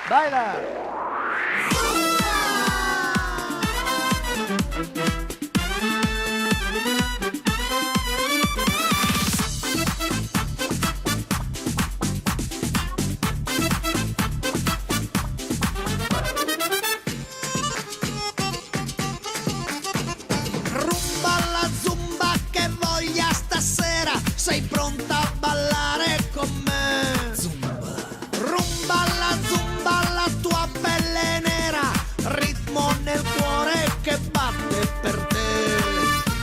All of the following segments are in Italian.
Baila! Sei pronta a ballare con me? Zumba. Rumba la tua pelle nera, ritmo nel cuore che batte per te.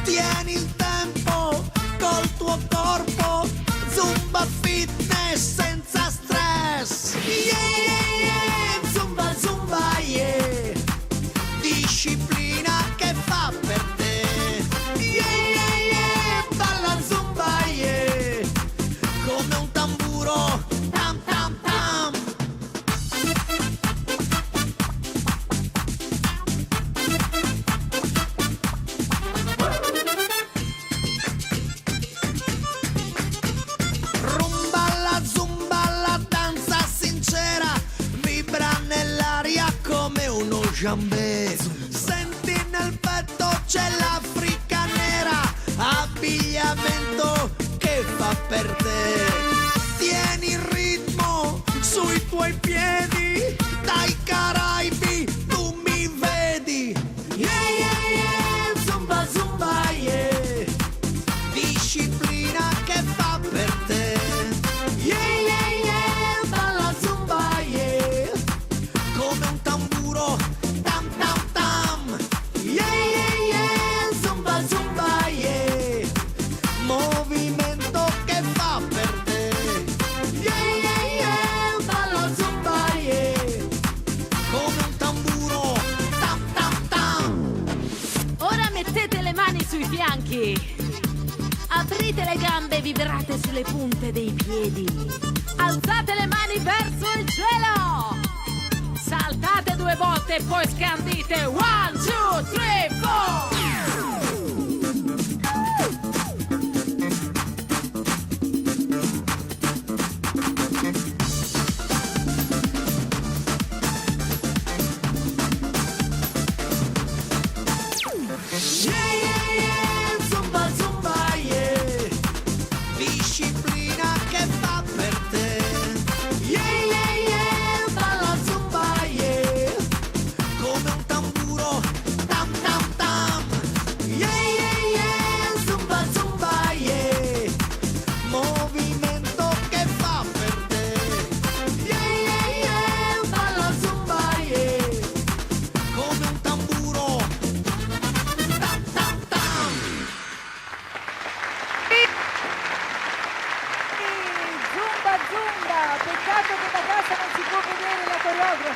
Tieni il tempo col tuo corpo, zumba fitness senza stress. Yeah, yeah, yeah, zumba, zumba, yeah. Disciplina che fa per te. Jambé. Senti nel petto c'è l'Africa nera, abbigliamento che fa per te. Tieni il ritmo sui tuoi piedi, dai Caraibi tu mi vedi. Yeah, yeah, yeah, zumba, zumba, yeah. Disciplina che fa per te. Yeah, yeah, yeah, balla zumba, yeah. Come un tamburo. Movimento che fa per te. Yeah, yeah, yeah, balla zumba, yeah. Come un tamburo. Tam, tam, tam. Ora mettete le mani sui fianchi. Aprite le gambe e vibrate sulle punte dei piedi. Alzate le mani verso il cielo. Saltate 2 volte e poi scandite 1, 2, 3, 4. Yeah, yeah, yeah, zumba, zumba, yeah. Disciplina che fa per te. Yeah, yeah, yeah, balla zumba, yeah. Come un tamburo, tam, tam, tam. Yeah, yeah, yeah, zumba, zumba, yeah. Movimento che fa per te. Yeah, yeah, yeah, balla zumba, yeah. Come un tamburo. Zumba, zumba! Peccato che da casa non si può vedere la coreografia.